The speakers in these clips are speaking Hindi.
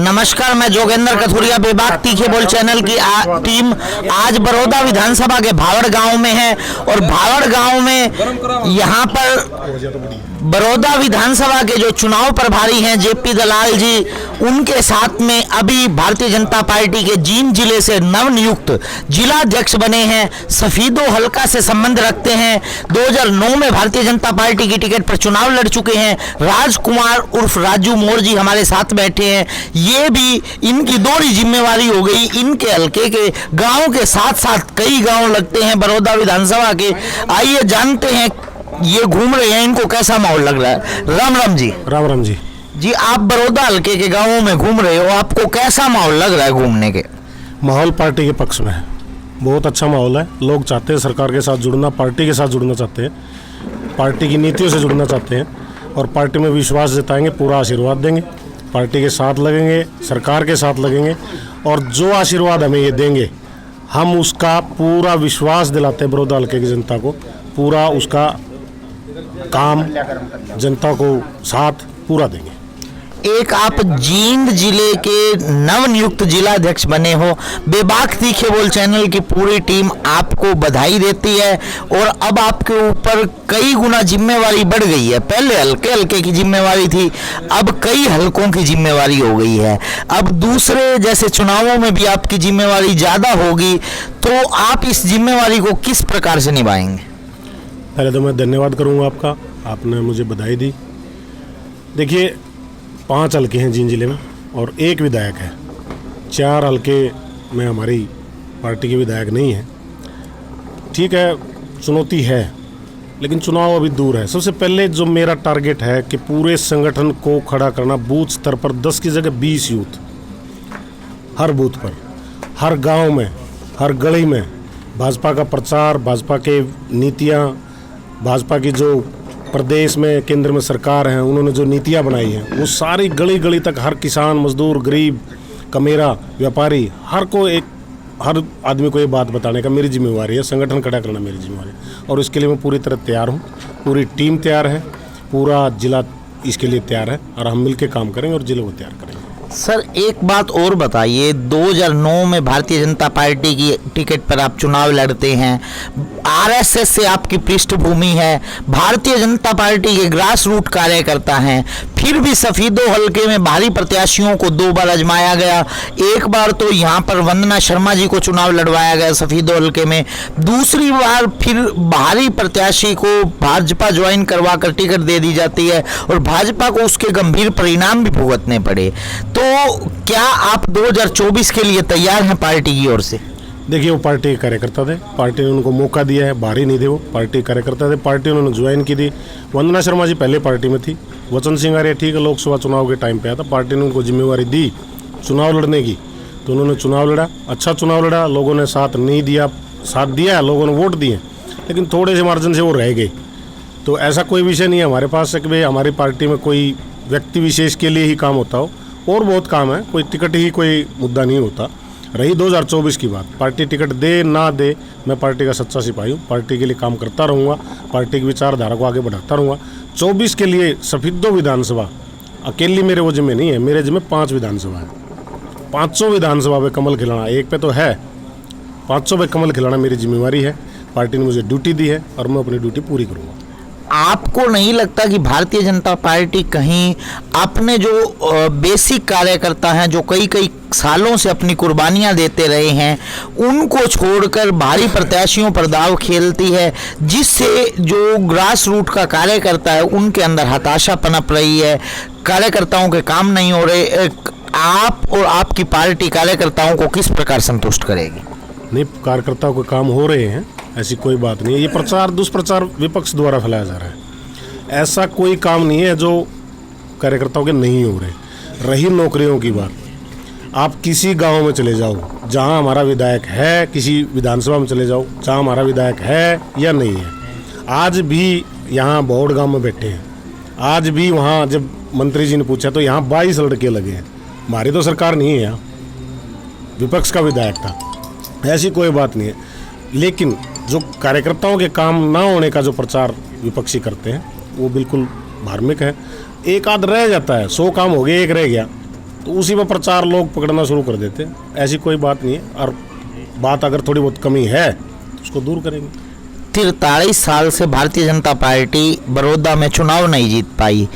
नमस्कार, मैं जोगेंद्र कथुरिया, बेबाक तीखे बोल चैनल की टीम आज बड़ौदा विधानसभा के भावड़ गांव में है और भावड़ गांव में यहां पर बड़ौदा विधानसभा के जो चुनाव प्रभारी हैं जेपी दलाल जी, उनके साथ में अभी भारतीय जनता पार्टी के जींद जिले से नवनियुक्त जिलाध्यक्ष बने हैं, सफीदो हल्का से संबंध रखते हैं, 2009 में भारतीय जनता पार्टी की टिकट पर चुनाव लड़ चुके हैं, राजकुमार उर्फ राजू मोर जी हमारे साथ बैठे हैं। ये भी इनकी दोहरी जिम्मेवारी हो गई, इनके हल्के के गांव के साथ साथ कई गांव लगते हैं बड़ौदा विधानसभा के। आइए जानते हैं, ये घूम रहे हैं, इनको कैसा माहौल लग रहा है। राम राम जी। राम राम जी। जी, आप बड़ौदा हल्के के गांवों में घूम रहे हो, आपको कैसा माहौल लग रहा है घूमने के? माहौल पार्टी के पक्ष में है, बहुत अच्छा माहौल है। लोग चाहते हैं सरकार के साथ जुड़ना, पार्टी के साथ जुड़ना चाहते हैं, पार्टी की नीतियों से जुड़ना चाहते हैं और पार्टी में विश्वास जताएंगे, पूरा आशीर्वाद देंगे, पार्टी के साथ लगेंगे, सरकार के साथ लगेंगे और जो आशीर्वाद हमें ये देंगे हम उसका पूरा विश्वास दिलाते हैं बड़ौदा हल्के की जनता को, पूरा उसका काम जनता को साथ पूरा देंगे। एक आप जींद जिले के नवनियुक्त जिलाध्यक्ष बने हो, बेबाक तीखे बोल चैनल की पूरी टीम आपको बधाई देती है और अब आपके ऊपर कई गुना जिम्मेवारी बढ़ गई है। पहले हल्के हल्के की जिम्मेवारी थी, अब कई हलकों की जिम्मेवारी हो गई है। अब दूसरे जैसे चुनावों में भी आपकी जिम्मेवारी ज़्यादा होगी, तो आप इस जिम्मेवारी को किस प्रकार से निभाएंगे? पहले तो मैं धन्यवाद करूंगा आपका, आपने मुझे बधाई दी। देखिए, 5 हल्के हैं जींद जिले में और 1 विधायक है, 4 हल्के में हमारी पार्टी के विधायक नहीं है। ठीक है, चुनौती है, लेकिन चुनाव अभी दूर है। सबसे पहले जो मेरा टारगेट है कि पूरे संगठन को खड़ा करना, बूथ स्तर पर 10 की जगह 20 यूथ, हर बूथ पर, हर गांव में, हर गली में भाजपा का प्रचार, भाजपा के नीतियां, भाजपा की जो प्रदेश में केंद्र में सरकार है, उन्होंने जो नीतियां बनाई हैं वो सारी गली गली तक, हर किसान, मजदूर, गरीब, कमेरा, व्यापारी, हर आदमी को ये बात बताने का मेरी जिम्मेवारी है, संगठन खड़ा करना मेरी जिम्मेवारी है और इसके लिए मैं पूरी तरह तैयार हूँ। पूरी टीम तैयार है, पूरा जिला इसके लिए तैयार है और हम मिल के काम करेंगे और जिले को तैयार करेंगे। सर, एक बात और बताइए, 2009 में भारतीय जनता पार्टी की टिकट पर आप चुनाव लड़ते हैं, आरएसएस से आपकी पृष्ठभूमि है, भारतीय जनता पार्टी के ग्रास रूट कार्यकर्ता हैं, फिर भी सफीदो हल्के में भारी प्रत्याशियों को 2 बार आजमाया गया। एक बार तो यहाँ पर वंदना शर्मा जी को चुनाव लड़वाया गया सफीदो हल्के में, दूसरी बार फिर भारी प्रत्याशी को भाजपा ज्वाइन करवा कर टिकट दे दी जाती है और भाजपा को उसके गंभीर परिणाम भी भुगतने पड़े। तो क्या आप 2024 के लिए तैयार हैं पार्टी की ओर से? देखिए, वो पार्टी के कार्यकर्ता थे, पार्टी ने उनको मौका दिया है, बाहरी नहीं थे, वो पार्टी कार्यकर्ता थे, पार्टी उन्होंने ज्वाइन की थी। वंदना शर्मा जी पहले पार्टी में थी, वचन सिंह आर्य ठीक है लोकसभा चुनाव के टाइम पे आया था, पार्टी ने उनको जिम्मेवारी दी चुनाव लड़ने की, तो उन्होंने चुनाव लड़ा, अच्छा चुनाव लड़ा, लोगों ने साथ नहीं दिया, साथ दिया, लोगों ने वोट दिए, लेकिन थोड़े से मार्जिन से वो रह गए। तो ऐसा कोई विषय नहीं है हमारे पास कि भाई हमारी पार्टी में कोई व्यक्ति विशेष के लिए ही काम होता हो, और बहुत काम है, कोई टिकट ही कोई मुद्दा नहीं होता। रही 2024 की बात, पार्टी टिकट दे ना दे, मैं पार्टी का सच्चा सिपाही हूँ, पार्टी के लिए काम करता रहूँगा, पार्टी की विचारधारा को आगे बढ़ाता रहूँगा। 24 के लिए सफीदो विधानसभा अकेली मेरे वो जिम्मे नहीं है, मेरे जिम्मे 5 विधानसभा है, 500 विधानसभा पे कमल खिलाना, एक पे तो है, 500 पे कमल खिलाना मेरी जिम्मेवारी है। पार्टी ने मुझे ड्यूटी दी है और मैं अपनी ड्यूटी पूरी करूँगा। आपको नहीं लगता कि भारतीय जनता पार्टी कहीं अपने जो बेसिक कार्यकर्ता हैं, जो कई सालों से अपनी कुर्बानियां देते रहे हैं, उनको छोड़कर भारी प्रत्याशियों पर दाव खेलती है, जिससे जो ग्रास रूट का कार्यकर्ता है उनके अंदर हताशा पनप रही है, कार्यकर्ताओं के काम नहीं हो रहे? आप और आपकी पार्टी कार्यकर्ताओं को किस प्रकार संतुष्ट करेगी? नहीं, कार्यकर्ताओं के काम हो रहे हैं, ऐसी कोई बात नहीं है। ये प्रचार दुष्प्रचार विपक्ष द्वारा फैलाया जा रहा है, ऐसा कोई काम नहीं है जो कार्यकर्ताओं के नहीं हो रहे। रही नौकरियों की बात, आप किसी गांव में चले जाओ जहां हमारा विधायक है, किसी विधानसभा में चले जाओ जहां हमारा विधायक है या नहीं है, आज भी यहाँ बौड़ गांव में बैठे हैं, आज भी वहाँ जब मंत्री जी ने पूछा तो यहाँ 22 लड़के लगे हैं। हमारी तो सरकार नहीं है, यहाँ विपक्ष का विधायक था, ऐसी कोई बात नहीं है। लेकिन जो कार्यकर्ताओं के काम ना होने का जो प्रचार विपक्षी करते हैं वो बिल्कुल धार्मिक है। एक आध रह जाता है, 100 काम हो गए, एक रह गया, तो उसी पर प्रचार लोग पकड़ना शुरू कर देते हैं। ऐसी कोई बात नहीं है, और बात अगर थोड़ी बहुत कमी है तो उसको दूर करेंगे। 43 साल से भारतीय जनता पार्टी बड़ौदा में चुनाव नहीं जीत पाई।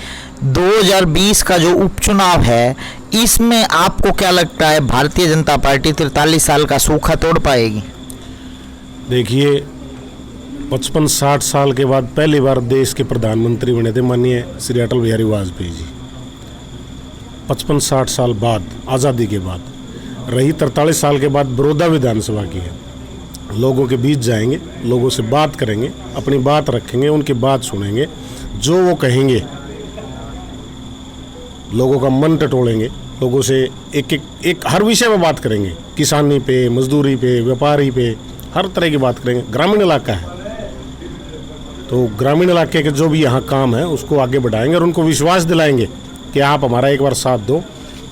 2020 का जो उपचुनाव है, इसमें आपको क्या लगता है भारतीय जनता पार्टी 43 साल का सूखा तोड़ पाएगी? देखिए, 55-60 साल के बाद पहली बार देश के प्रधानमंत्री बने थे माननीय श्री अटल बिहारी वाजपेयी जी। 55-60 साल बाद, आज़ादी के बाद, रही 43 साल के बाद बड़ौदा विधानसभा की है। लोगों के बीच जाएंगे, लोगों से बात करेंगे, अपनी बात रखेंगे, उनकी बात सुनेंगे, जो वो कहेंगे लोगों का मन टटोलेंगे, लोगों से एक हर विषय में बात करेंगे, किसानी पे, मजदूरी पे, व्यापारी पे, हर तरह की बात करेंगे। ग्रामीण इलाका है तो ग्रामीण इलाके के जो भी यहाँ काम है उसको आगे बढ़ाएंगे और उनको विश्वास दिलाएंगे कि आप हमारा एक बार साथ दो।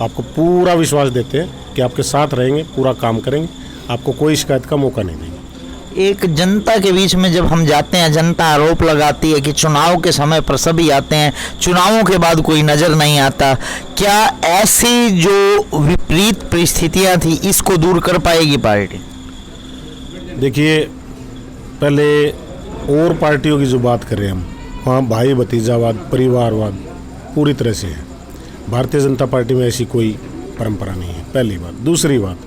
आपको पूरा विश्वास देते हैं कि आपके साथ रहेंगे, पूरा काम करेंगे, आपको कोई शिकायत का मौका नहीं देंगे। एक जनता के बीच में जब हम जाते हैं, जनता आरोप लगाती है कि चुनाव के समय पर सभी आते हैं, चुनावों के बाद कोई नज़र नहीं आता। क्या ऐसी जो विपरीत परिस्थितियां थी, इसको दूर कर पाएगी पार्टी? देखिए, पहले और पार्टियों की जो बात करें हम, वहाँ भाई भतीजावाद, परिवारवाद पूरी तरह से है। भारतीय जनता पार्टी में ऐसी कोई परंपरा नहीं है, पहली बात। दूसरी बात,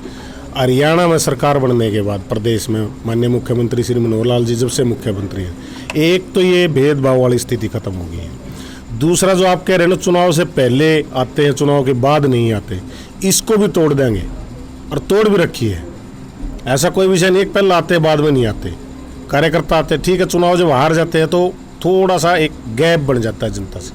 हरियाणा में सरकार बनने के बाद प्रदेश में माननीय मुख्यमंत्री श्री मनोहर लाल जी जब से मुख्यमंत्री हैं, एक तो ये भेदभाव वाली स्थिति खत्म हो गई है। दूसरा, जो आप कह रहे हैं ना, चुनाव से पहले आते हैं, चुनाव के बाद नहीं आते, इसको भी तोड़ देंगे और तोड़ भी रखी है। ऐसा कोई विषय नहीं, एक पहले आते हैं बाद में नहीं आते। कार्यकर्ता आते हैं, ठीक है, चुनाव जब हार जाते हैं तो थोड़ा सा एक गैप बन जाता है जनता से,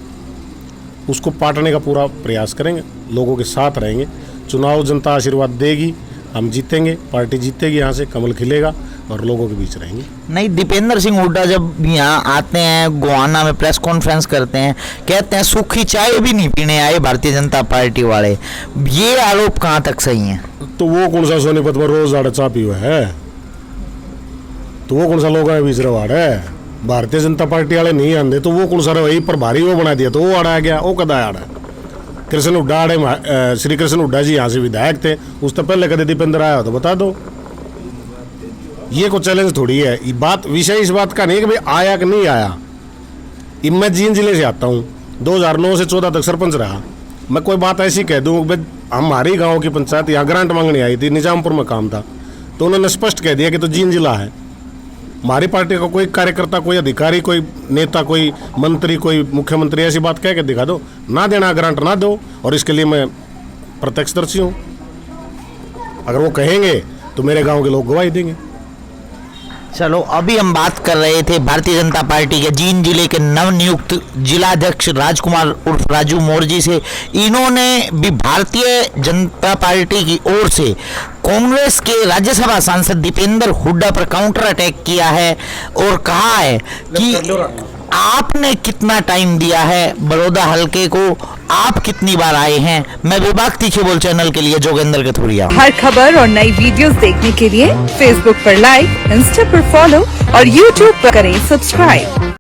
उसको पाटने का पूरा प्रयास करेंगे, लोगों के साथ रहेंगे। चुनाव जनता आशीर्वाद देगी, हम जीतेंगे, पार्टी जीतेगी, यहाँ से कमल खिलेगा और लोगों के बीच रहेंगे। नहीं, दीपेंद्र सिंह हुड्डा जब यहाँ आते हैं, गोहाना में प्रेस कॉन्फ्रेंस करते हैं, कहते हैं सूखी चाय भी नहीं पीने आए भारतीय जनता पार्टी वाले। ये आरोप कहाँ तक सही है? तो वो कौन सा सोनीपत में रोज आड़े चा पीवा है? तो वो कौन सा लोग बीच रवाड़ है? भारतीय जनता पार्टी वाले नहीं आते तो वो कौन सा वही पर भारी वो बना दिया तो वो आड़ा आ गया। वो कदा आड़ा? कृष्ण हुड्डा आड़े, श्री कृष्ण हुड्डा जी यहाँ से विधायक थे, उससे पहले कदे दीपेंद्र आया हो तो बता दो। ये कोई चैलेंज थोड़ी है। ये बात, विषय इस बात का नहीं है कि भाई आया कि नहीं आया। मैं जींद जिले से आता हूँ, 2009 से 14 तक सरपंच रहा। मैं कोई बात ऐसी कह दूँ, हमारी गांव की पंचायत यहाँ ग्रांट मांगने आई थी, निजामपुर में काम था, तो उन्होंने स्पष्ट कह दिया कि तो जींद जिला है। हमारी पार्टी का कोई कार्यकर्ता, कोई अधिकारी, कोई नेता, कोई मंत्री, कोई मुख्यमंत्री ऐसी बात कह के दिखा दो, ना देना ग्रांट ना दो, और इसके लिए मैं प्रत्यक्षदर्शी हूँ। अगर वो कहेंगे तो मेरे गांव के लोग गवाही देंगे। चलो, अभी हम बात कर रहे थे भारतीय जनता पार्टी के जींद जिले के नवनियुक्त जिलाध्यक्ष राजकुमार उर्फ राजू मोर्जी से। इन्होंने भी भारतीय जनता पार्टी की ओर से कांग्रेस के राज्यसभा सांसद दीपेंद्र हुड्डा पर काउंटर अटैक किया है और कहा है कि आपने कितना टाइम दिया है बड़ौदा हलके को, आप कितनी बार आए हैं। मैं विभाग तीखे बोल चैनल के लिए जोगेंद्र कथुरिया। हर खबर और नई वीडियोस देखने के लिए फेसबुक पर लाइक, इंस्टा पर फॉलो और यूट्यूब पर करें सब्सक्राइब।